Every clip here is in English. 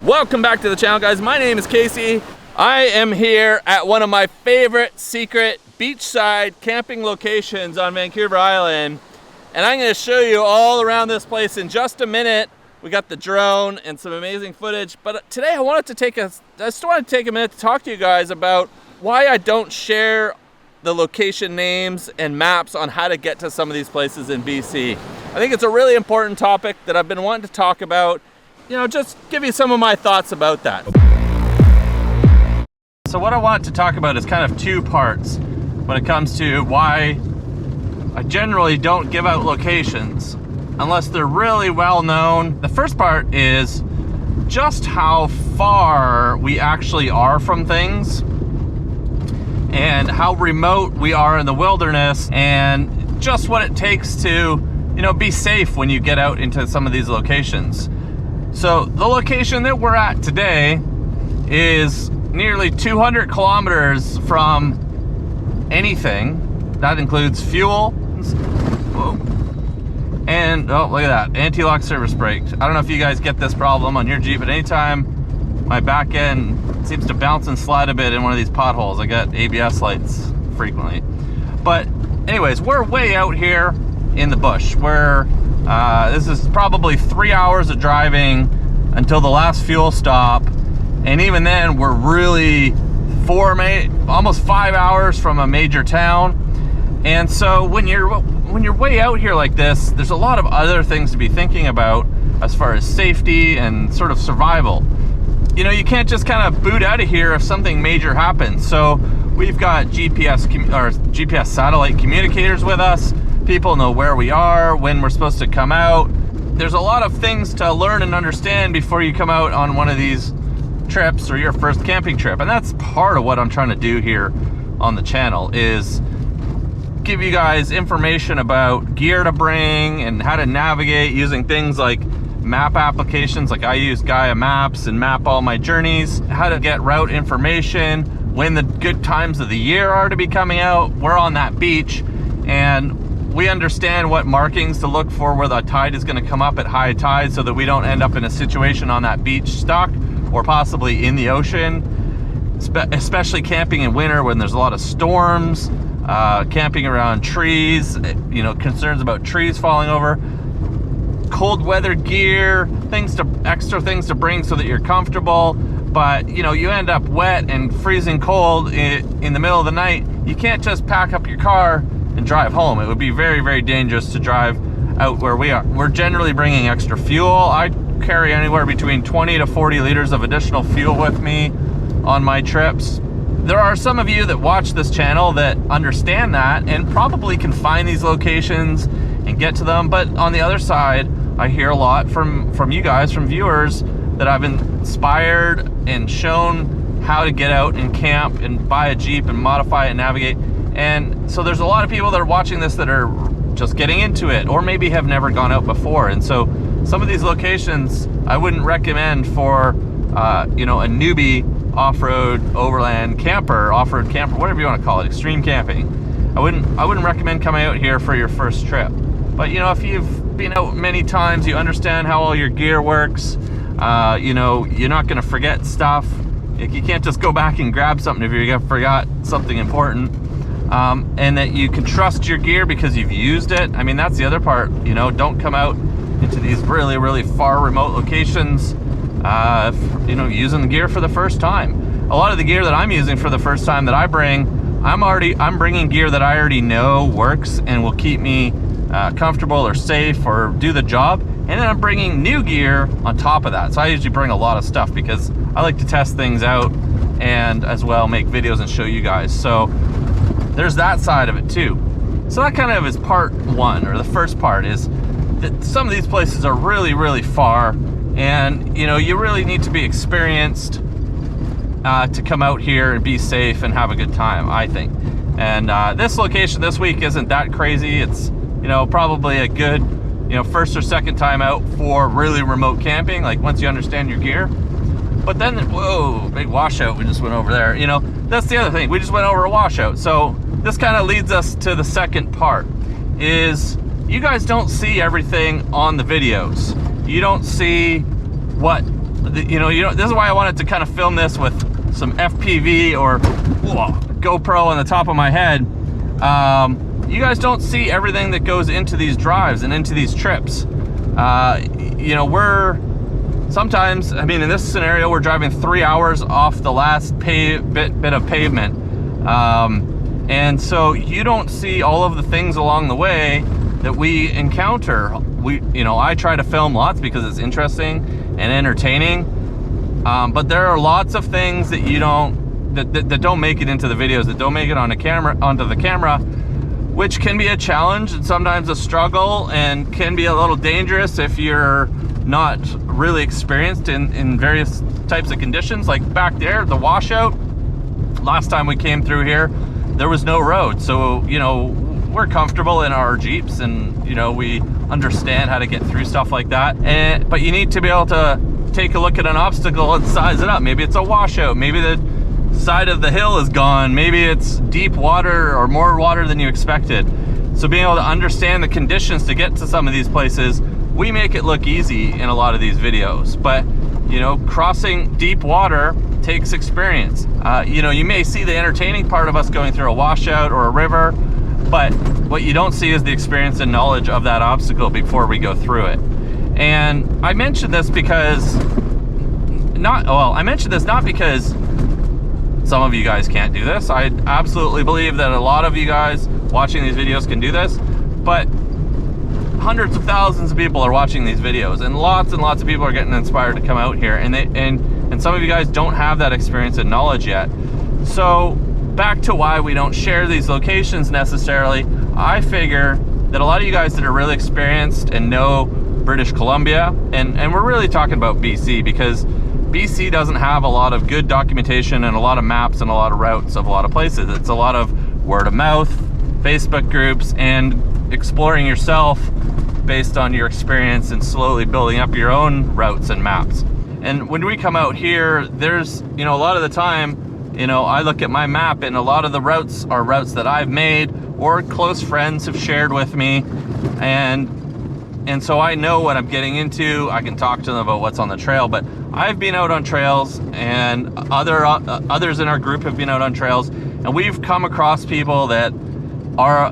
Welcome back to the channel, guys. My name is Casey. I am here at one of my favorite secret beachside camping locations on Vancouver Island, and I'm going to show you all around this place in just a minute. We got the drone and some amazing footage, but today I just wanted to take a minute to talk to you guys about why I don't share the location names and maps on how to get to some of these places in BC. I think it's a really important topic that I've been wanting to talk about. You know, just give you some of my thoughts about that. So what I want to talk about is kind of two parts when it comes to why I generally don't give out locations unless they're really well known. The first part is just how far we actually are from things and how remote we are in the wilderness, and just what it takes to, you know, be safe when you get out into some of these locations. So the location that we're at today is nearly 200 kilometers from anything. That includes fuel. Whoa. And, oh, look at that, anti-lock service brake. I don't know if you guys get this problem on your Jeep, but anytime my back end seems to bounce and slide a bit in one of these potholes, I get ABS lights frequently. But anyways, we're way out here in the bush. This is probably 3 hours of driving until the last fuel stop, and even then we're really almost 5 hours from a major town. And so when you're way out here like this, there's a lot of other things to be thinking about as far as safety and sort of survival. You know, you can't just kind of boot out of here if something major happens. So we've got GPS satellite communicators with us. People know where we are, when we're supposed to come out. There's a lot of things to learn and understand before you come out on one of these trips or your first camping trip. And that's part of what I'm trying to do here on the channel, is give you guys information about gear to bring and how to navigate using things like map applications. Like I use Gaia Maps and map all my journeys, how to get route information, when the good times of the year are to be coming out. We're on that beach, and we understand what markings to look for where the tide is going to come up at high tide, so that we don't end up in a situation on that beach stuck or possibly in the ocean, especially camping in winter when there's a lot of storms, camping around trees, you know, concerns about trees falling over, cold weather gear, extra things to bring so that you're comfortable. But you know, you end up wet and freezing cold in the middle of the night. You can't just pack up your car and drive home. It would be very, very dangerous to drive out where we are. We're generally bringing extra fuel. I carry anywhere between 20 to 40 liters of additional fuel with me on my trips. There are some of you that watch this channel that understand that and probably can find these locations and get to them. But on the other side, I hear a lot from you guys, from viewers, that I've inspired and shown how to get out and camp and buy a Jeep and modify it and navigate. And so there's a lot of people that are watching this that are just getting into it, or maybe have never gone out before. And so some of these locations I wouldn't recommend for you know, a newbie off-road overland camper, off-road camper, whatever you want to call it, extreme camping. I wouldn't recommend coming out here for your first trip. But you know, if you've been out many times, you understand how all your gear works. You know, you're not going to forget stuff. Like, you can't just go back and grab something if you forgot something important. And that you can trust your gear because you've used it. I mean, that's the other part. You know, don't come out into these really, really far remote locations, you know, using the gear for the first time. A lot of the gear that I'm using for the first time that I bring, I'm bringing gear that I already know works and will keep me comfortable or safe or do the job. And then I'm bringing new gear on top of that. So I usually bring a lot of stuff because I like to test things out and as well make videos and show you guys. So there's that side of it too. So that kind of is part one, or the first part, is that some of these places are really, really far, and you know, you really need to be experienced to come out here and be safe and have a good time, I think. And this location this week isn't that crazy. It's, you know, probably a good, you know, first or second time out for really remote camping, like once you understand your gear. But then, whoa, big washout we just went over there. You know, that's the other thing. We just went over a washout. So this kind of leads us to the second part, is you guys don't see everything on the videos. You don't see what this is why I wanted to kind of film this with some FPV or GoPro on the top of my head. You guys don't see everything that goes into these drives and into these trips. We're sometimes, I mean, in this scenario, we're driving 3 hours off the last bit of pavement. And so you don't see all of the things along the way that we encounter. I try to film lots because it's interesting and entertaining. But there are lots of things that that don't make it into the videos, that don't make it onto the camera, which can be a challenge and sometimes a struggle, and can be a little dangerous if you're not really experienced in various types of conditions. Like back there, the washout, last time we came through here, there was no road. So, we're comfortable in our Jeeps, and, we understand how to get through stuff like that. But you need to be able to take a look at an obstacle and size it up. Maybe it's a washout. Maybe the side of the hill is gone. Maybe it's deep water or more water than you expected. So being able to understand the conditions to get to some of these places, we make it look easy in a lot of these videos. But, crossing deep water takes experience. You may see the entertaining part of us going through a washout or a river, but what you don't see is the experience and knowledge of that obstacle before we go through it. And I mention this not because some of you guys can't do this. I absolutely believe that a lot of you guys watching these videos can do this, but hundreds of thousands of people are watching these videos, and lots of people are getting inspired to come out here, and some of you guys don't have that experience and knowledge yet. So back to why we don't share these locations necessarily, I figure that a lot of you guys that are really experienced and know British Columbia, and we're really talking about BC, because BC doesn't have a lot of good documentation and a lot of maps and a lot of routes of a lot of places. It's a lot of word of mouth, Facebook groups, and exploring yourself based on your experience and slowly building up your own routes and maps. And when we come out here, there's, a lot of the time, I look at my map, and a lot of the routes are routes that I've made or close friends have shared with me. And so I know what I'm getting into. I can talk to them about what's on the trail, but I've been out on trails, and others in our group have been out on trails, and we've come across people that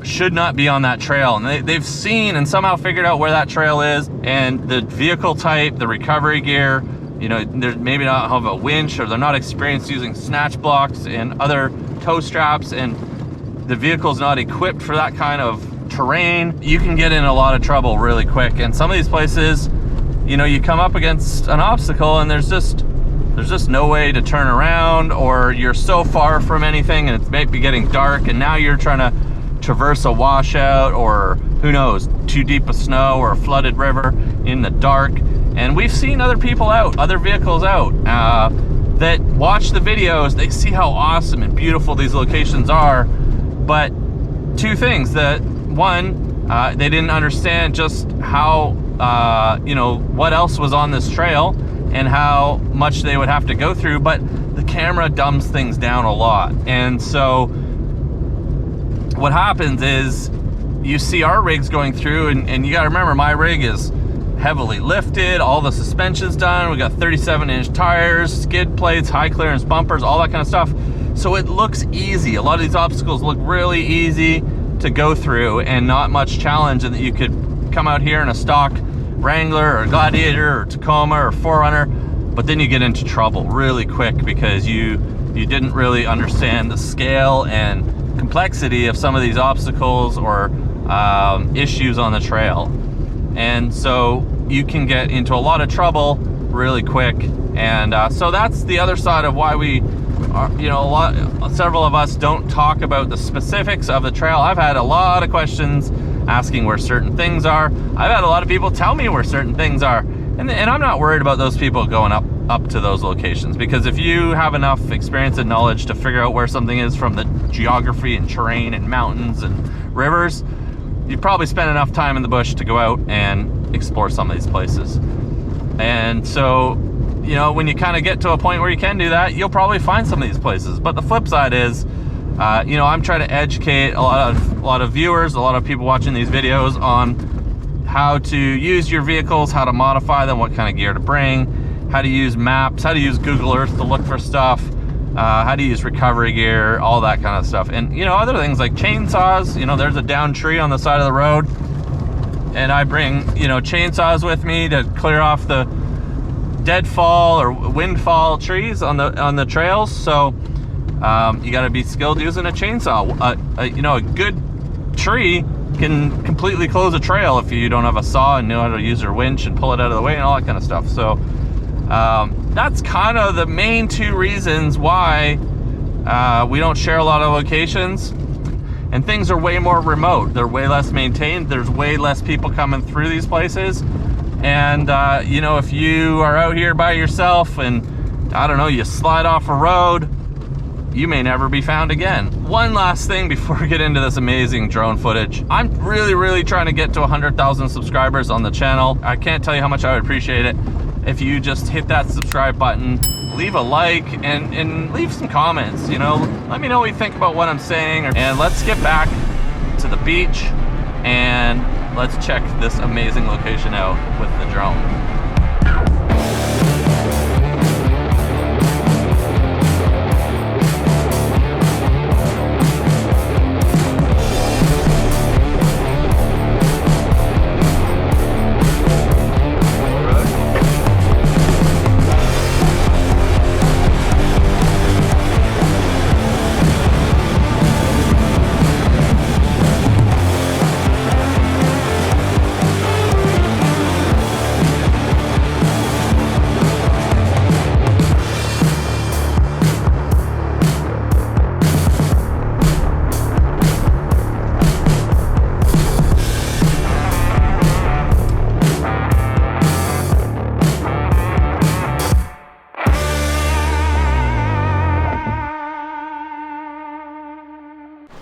should not be on that trail, and they've seen and somehow figured out where that trail is, and the vehicle type, the recovery gear, they're maybe not have a winch, or they're not experienced using snatch blocks and other tow straps, and the vehicle's not equipped for that kind of terrain. You can get in a lot of trouble really quick. And some of these places, you come up against an obstacle, and there's just no way to turn around, or you're so far from anything, and it might be getting dark, and now you're trying to traverse a washout, or who knows, too deep of snow or a flooded river in the dark. And we've seen other people out, other vehicles out, that watch the videos. They see how awesome and beautiful these locations are, but two things: that one, they didn't understand just how what else was on this trail and how much they would have to go through, but the camera dumbs things down a lot. And so what happens is you see our rigs going through, and you got to remember, my rig is heavily lifted, all the suspension's done, we got 37-inch tires, skid plates, high clearance bumpers, all that kind of stuff. So it looks easy. A lot of these obstacles look really easy to go through and not much challenge, and that you could come out here in a stock Wrangler or Gladiator or Tacoma or 4Runner, but then you get into trouble really quick because you didn't really understand the scale and complexity of some of these obstacles or issues on the trail. And so you can get into a lot of trouble really quick. And so that's the other side of why we are, several of us don't talk about the specifics of the trail. I've had a lot of questions asking where certain things are. I've had a lot of people tell me where certain things are. And I'm not worried about those people going up to those locations, because if you have enough experience and knowledge to figure out where something is from the geography and terrain and mountains and rivers, you probably spend enough time in the bush to go out and explore some of these places. And so, when you kind of get to a point where you can do that, you'll probably find some of these places. But the flip side is, I'm trying to educate a lot of viewers, a lot of people watching these videos on how to use your vehicles, how to modify them, what kind of gear to bring, how to use maps, how to use Google Earth to look for stuff, how to use recovery gear, all that kind of stuff. And, you know, other things like chainsaws. You know, there's a downed tree on the side of the road, and I bring, you know, chainsaws with me to clear off the deadfall or windfall trees on the trails. So you got to be skilled using a chainsaw. You know, a good tree can completely close a trail if you don't have a saw and know how to use your winch and pull it out of the way and all that kind of stuff. So that's kind of the main two reasons why we don't share a lot of locations, and things are way more remote. They're way less maintained. There's way less people coming through these places. And you know, if you are out here by yourself and, I don't know, you slide off a road, you may never be found again. One last thing before we get into this amazing drone footage. I'm really trying to get to 100,000 subscribers on the channel. I can't tell you how much I would appreciate it if you just hit that subscribe button, leave a like, and leave some comments. You know, let me know what you think about what I'm saying. And let's get back to the beach and let's check this amazing location out with the drone.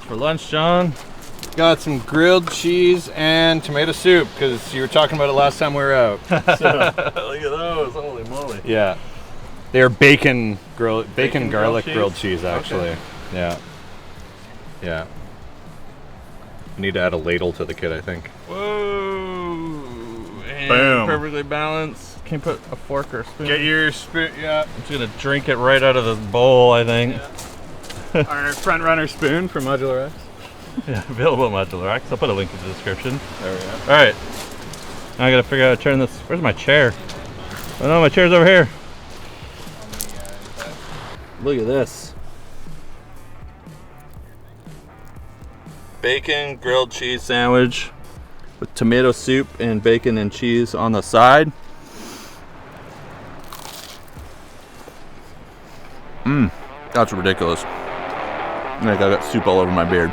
For lunch, John? Got some grilled cheese and tomato soup because you were talking about it last time we were out. So, look at those! Holy moly! Yeah, they are bacon garlic grilled cheese actually. Okay. Yeah. I need to add a ladle to the kit, I think. Whoa! And boom! Perfectly balanced. Can you put a fork or a spoon? Get your spoon. Yeah. I'm just gonna drink it right out of this bowl, I think. Yeah. Our front runner spoon from Modular X. Yeah, available at Modular X. I'll put a link in the description. There we go. All right. Now I gotta figure out how to turn this. Where's my chair? Oh no, my chair's over here. Look at this. Bacon grilled cheese sandwich with tomato soup and bacon and cheese on the side. That's ridiculous. Like I got soup all over my beard.